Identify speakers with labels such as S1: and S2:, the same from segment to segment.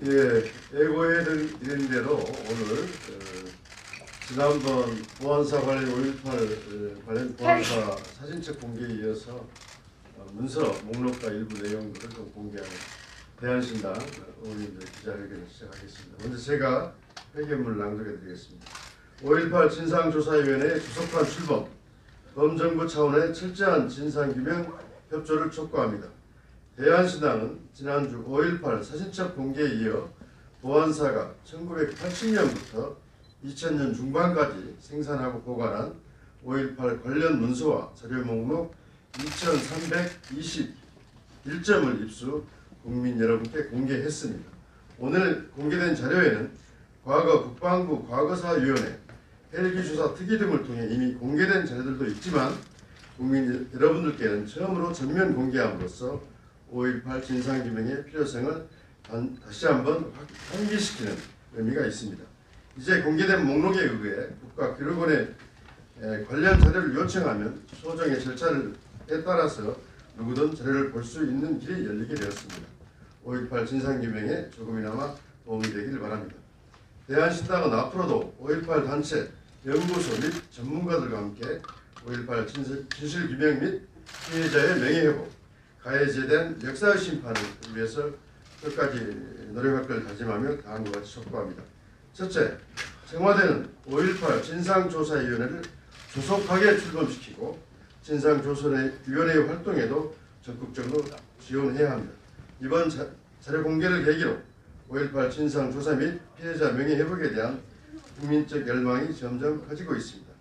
S1: 예, 예고해 드린 대로 오늘 지난번 보안사 관련 5.18 관련 보안사 사진첩 공개에 이어서 문서 목록과 일부 내용들을 좀 공개하는 대한신당 의원님들 기자회견을 시작하겠습니다. 먼저 제가 회견문을 낭독해 드리겠습니다. 5.18 진상조사위원회의 주석한 출범, 범정부 차원의 철저한 진상규명 협조를 촉구합니다. 대한신당은 지난주 5.18 사진첩 공개에 이어 보안사가 1980년부터 2000년 중반까지 생산하고 보관한 5.18 관련 문서와 자료 목록 2321점을 입수 국민 여러분께 공개했습니다. 오늘 공개된 자료에는 과거 국방부 과거사위원회, 헬기조사 특위 등을 통해 이미 공개된 자료들도 있지만 국민 여러분들께는 처음으로 전면 공개함으로써 5.18 진상규명의 필요성을 다시 한번 환기시키는 의미가 있습니다. 이제 공개된 목록에 의해 국가기록원에 관련 자료를 요청하면 소정의 절차에 따라서 누구든 자료를 볼 수 있는 길이 열리게 되었습니다. 5.18 진상규명에 조금이나마 도움이 되길 바랍니다. 대한신당은 앞으로도 5.18 단체, 연구소 및 전문가들과 함께 5.18 진실규명 및 피해자의 명예회복, 가해자에 대한 역사의 심판을 위해서 끝까지 노력할 것을 다짐하며 다음과 같이 촉구합니다. 첫째, 청와대는 5.18 진상조사위원회를 조속하게 출범시키고 진상조사위원회의 활동에도 적극적으로 지원해야 합니다. 이번 자료 공개를 계기로 5.18 진상조사 및 피해자 명예회복에 대한 국민적 열망이 점점 커지고 있습니다.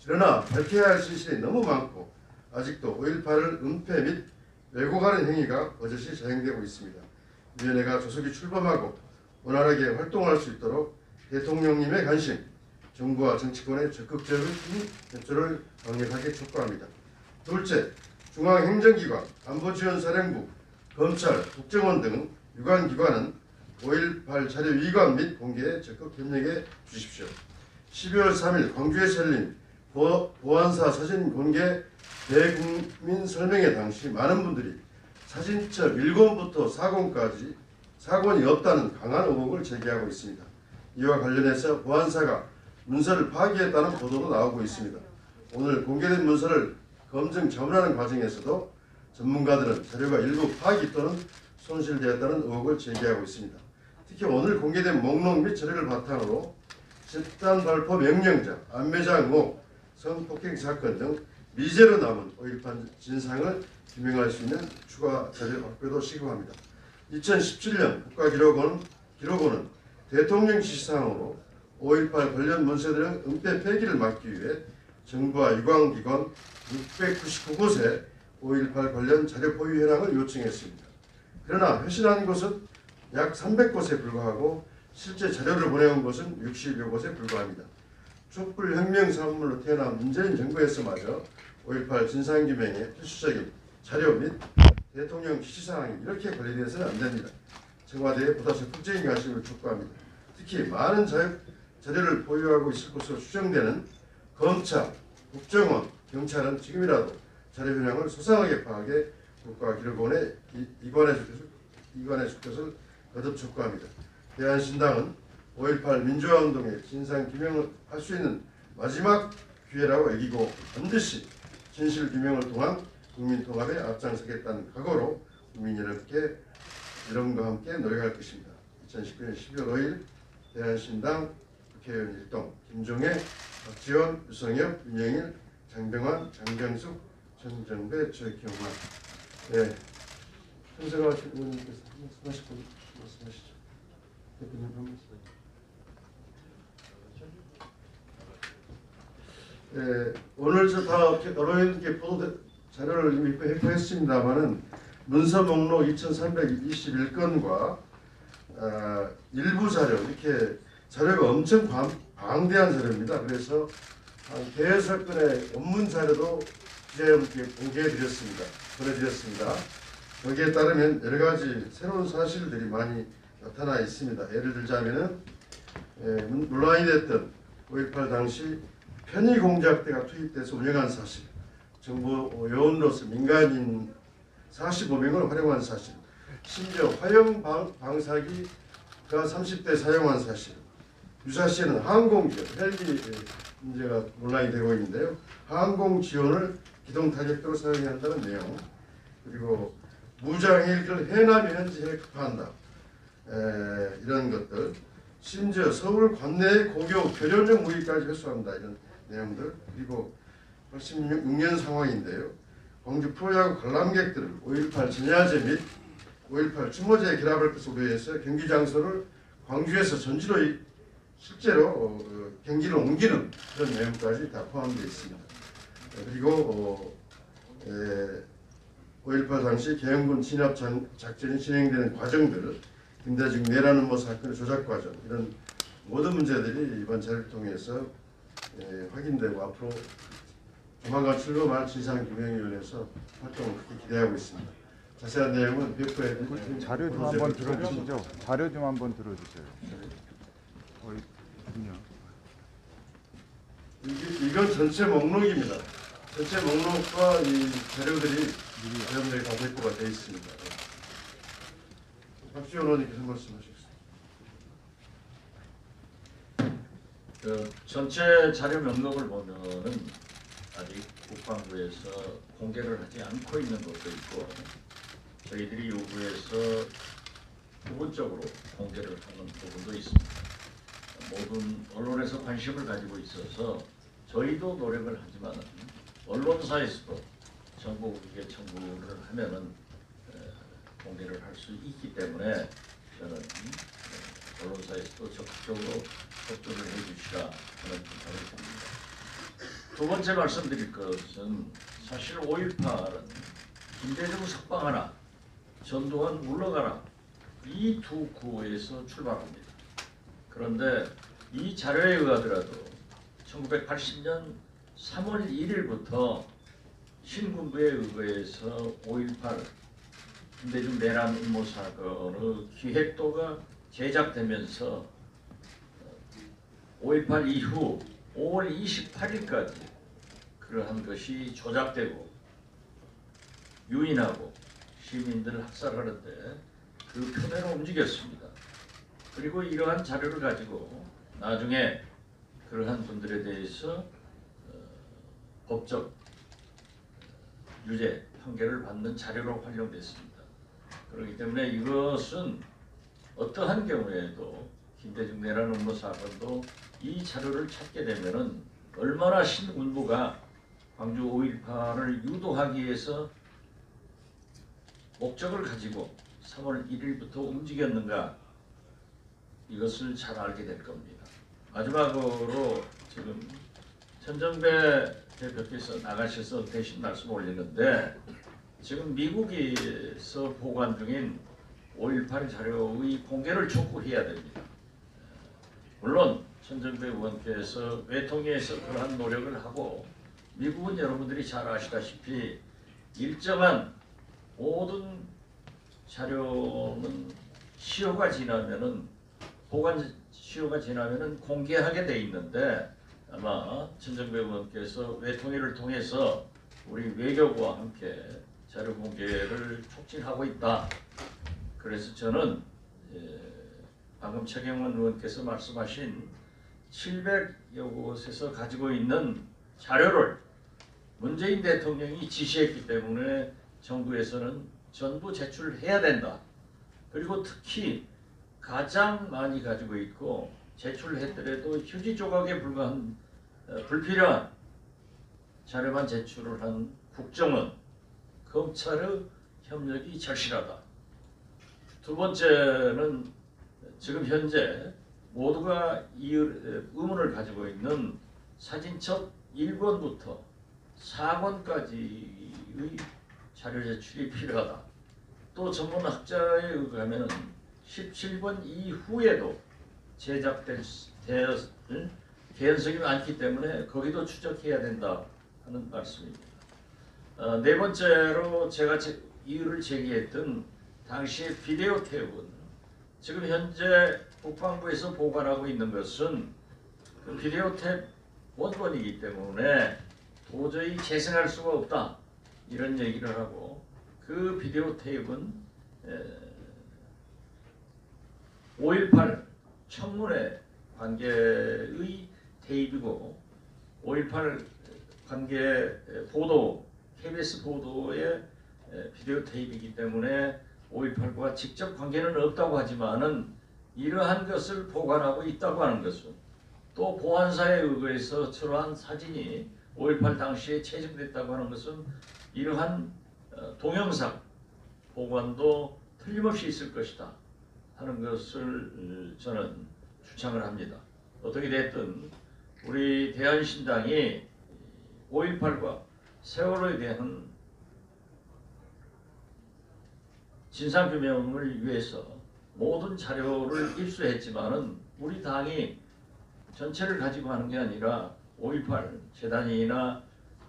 S1: 그러나 밝혀야 할 진실이 너무 많고 아직도 5.18을 은폐 및 왜곡하는 행위가 버젓이 자행되고 있습니다. 위원회가 조속히 출범하고 원활하게 활동할 수 있도록 대통령님의 관심, 정부와 정치권의 적극적인 협조를 강력하게 촉구합니다. 둘째, 중앙행정기관, 안보지원사령부, 검찰, 국정원 등 유관기관은 5.18 자료 위관 및 공개에 적극 협력해 주십시오. 12월 3일 광주에서 열린 보안사 사진 공개 대국민 설명회 당시 많은 분들이 사진첩 1권부터 4권까지 사건이 없다는 강한 의혹을 제기하고 있습니다. 이와 관련해서 보안사가 문서를 파기했다는 보도도 나오고 있습니다. 오늘 공개된 문서를 검증 자문하는 과정에서도 전문가들은 자료가 일부 파기 또는 손실되었다는 의혹을 제기하고 있습니다. 특히 오늘 공개된 목록 및 자료를 바탕으로 집단 발포 명령자, 안매장 의혹, 성폭행 사건 등 미제로 남은 5.18 진상을 규명할 수 있는 추가 자료 발표도 시급합니다. 2017년 국가기록원은 대통령 지시사항으로 5.18 관련 문서들의 은폐 폐기를 막기 위해 정부와 유관기관 699곳에 5.18 관련 자료 보유 현황을 요청했습니다. 그러나 회신한 곳은 약 300곳에 불과하고 실제 자료를 보내온 곳은 60여 곳에 불과합니다. 촛불혁명 산물로 태어난 문재인 정부에서마저 5.18 진상규명에 필수적인 자료 및 대통령 지시사항이 이렇게 관리되어서는 안됩니다. 청와대에 보다 적극적인 관심을 촉구합니다. 특히 많은 자료를 보유하고 있을 것으로 추정되는 검찰, 국정원, 경찰은 지금이라도 자료 현황을 소상하게 파악해 국가기록원에 이관해 줄 것을 거듭 촉구합니다. 대한신당은 5.18 민주화운동의 진상규명을 할 수 있는 마지막 기회라고 여기고 반드시 진실규명을 통한 국민통합에 앞장서겠다는 각오로 국민 여러분과 함께 노력할 것입니다. 2019년 12월 5일 대한신당 국회의원 일동 김종애, 박지원, 유성엽, 윤영일, 장병환, 장병숙, 전정배, 최경환. 네, 현세가 의원님께서 말씀하시죠. 대표님 한 말씀. 네, 오늘 다 여러분께 보도 자료를 이미 회부했습니다만은 문서 목록 2,321건과 일부 자료 이렇게 자료가 엄청 방대한 자료입니다. 그래서 대여섯 건의 원문 자료도 기자님께 보내드렸습니다. 거기에 따르면 여러 가지 새로운 사실들이 많이 나타나 있습니다. 예를 들자면은 논란이 됐던 5.18 당시 편의 공작대가 투입돼서 운영한 사실, 정부 요원으로서 민간인 45명을 활용한 사실, 심지어 화형 방사기가 30대 사용한 사실, 유사시에는 항공 지원, 헬기 문제가 논란이 되고 있는데요. 항공 지원을 기동 타격대로 사용해야 한다는 내용, 그리고 무장 헬기를 해남이 현지에 급파한다. 이런 것들, 심지어 서울 관내에 고교 교련용 무기까지 회수한다. 이런 내용들, 그리고 86년 상황인데요. 광주 프로야구 관람객들을 5.18 전야제 및 5.18 추모제에 결합할 것을 우려해서 경기 장소를 광주에서 전주로 실제로 경기를 옮기는 그런 내용까지 다 포함되어 있습니다. 그리고 5.18 당시 계엄군 진압 작전이 진행되는 과정들을 김대중 내란 음모 사건의 조작 과정, 이런 모든 문제들이 이번 자료를 통해서 확인되고 앞으로 조만간 출범할 진상규명위원회에서 활동을 그렇게 기대하고 있습니다. 자세한 내용은 배포해 드릴
S2: 자료 좀 한번 들어주시죠. 자료 좀 한번 들어주세요.
S1: 이건 전체 목록입니다. 전체 목록과 이 자료들이 여러분들이 다 배포가 되어 있습니다. 박지원 의원님께서 말씀하시겠습니다.
S3: 전체 자료 명록을 보면은 아직 국방부에서 공개를 하지 않고 있는 것도 있고, 저희들이 요구해서 부분적으로 공개를 하는 부분도 있습니다. 모든 언론에서 관심을 가지고 있어서 저희도 노력을 하지만 언론사에서도 정보 공개 청구를 하면은 공개를 할 수 있기 때문에 저는 언론사에서도 적극적으로 협조를 해주시라 하는 부탁을 드립니다. 두 번째 말씀드릴 것은 사실 5.18은 김대중 석방하라, 전두환 물러가라, 이 두 구호에서 출발합니다. 그런데 이 자료에 의하더라도 1980년 3월 1일부터 신군부에 의거해서 5.18 김대중 내란 음모 사건의 기획도가 제작되면서 5.18 이후 5월 28일까지 그러한 것이 조작되고 유인하고 시민들을 학살하는데 그 편으로 움직였습니다. 그리고 이러한 자료를 가지고 나중에 그러한 분들에 대해서 법적 유죄 판결을 받는 자료로 활용됐습니다. 그렇기 때문에 이것은 어떠한 경우에도 김대중 내란 음모 사건도 이 자료를 찾게 되면은 얼마나 신군부가 광주 5.18을 유도하기 위해서 목적을 가지고 3월 1일부터 움직였는가, 이것을 잘 알게 될 겁니다. 마지막으로 지금 천정배 대표께서 나가셔서 대신 말씀 올리는데, 지금 미국에서 보관 중인 5.18 자료의 공개를 촉구해야 됩니다. 물론 천정배 의원께서 외통위에서 그러한 노력을 하고, 미국은 여러분들이 잘 아시다시피 일정한 모든 자료는 시효가 지나면은, 보관 시효가 지나면은 공개하게 돼 있는데, 아마 천정배 의원께서 외통위를 통해서 우리 외교부와 함께 자료 공개를 촉진하고 있다. 그래서 저는 방금 최경원 의원께서 말씀하신 700여 곳에서 가지고 있는 자료를 문재인 대통령이 지시했기 때문에 정부에서는 전부 제출해야 된다. 그리고 특히 가장 많이 가지고 있고 제출했더라도 휴지 조각에 불과한 불필요한 자료만 제출을 한 국정원, 검찰의 협력이 절실하다. 두 번째는 지금 현재 모두가 이 의문을 가지고 있는 사진첩 1권부터 4권까지의 자료 제출이 필요하다. 또 전문학자에 의하면 17권 이후에도 제작될 개연성이 많기 때문에 거기도 추적해야 된다 하는 말씀입니다. 네 번째로 제가 이유를 제기했던 당시의 비디오 테이프는 지금 현재 국방부에서 보관하고 있는 것은 그 비디오 테이프 원본이기 때문에 도저히 재생할 수가 없다, 이런 얘기를 하고, 그 비디오 테이프는 5.18 청문회 관계의 대입이고 5.18 관계 보도 KBS 보도의 비디오 테이프이기 때문에 5.18과 직접 관계는 없다고 하지만은 이러한 것을 보관하고 있다고 하는 것은 또 보안사에 의거해서 철호한 사진이 5.18 당시에 채집됐다고 하는 것은 이러한 동영상 보관도 틀림없이 있을 것이다 하는 것을 저는 주장을 합니다. 어떻게 됐든 우리 대한신당이 5.18과 세월호에 대한 진상규명을 위해서 모든 자료를 입수했지만은 우리 당이 전체를 가지고 하는 게 아니라 5.18 재단이나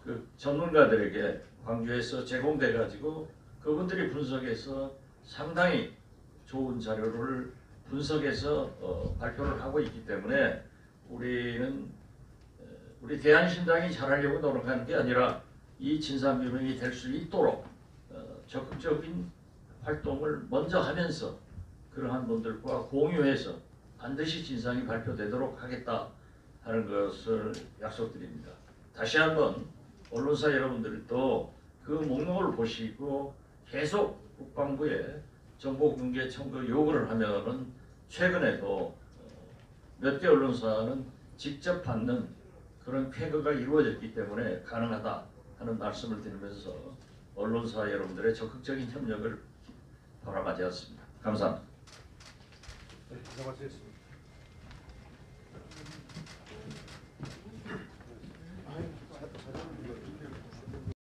S3: 그 전문가들에게 광주에서 제공돼 가지고 그분들이 분석해서 상당히 좋은 자료를 분석해서 발표를 하고 있기 때문에 우리는 우리 대한신당이 잘하려고 노력하는 게 아니라 이 진상규명이 될 수 있도록 적극적인 활동을 먼저 하면서 그러한 분들과 공유해서 반드시 진상이 발표되도록 하겠다 하는 것을 약속드립니다. 다시 한번 언론사 여러분들도 그 목록을 보시고 계속 국방부에 정보 공개 청구 요구를 하면은 최근에도 몇 개 언론사는 직접 받는 그런 쾌거가 이루어졌기 때문에 가능하다 하는 말씀을 드리면서 언론사 여러분들의 적극적인 협력을 바라마지 않습니다. 감사합니다.
S4: 네, 고생하셨습니다.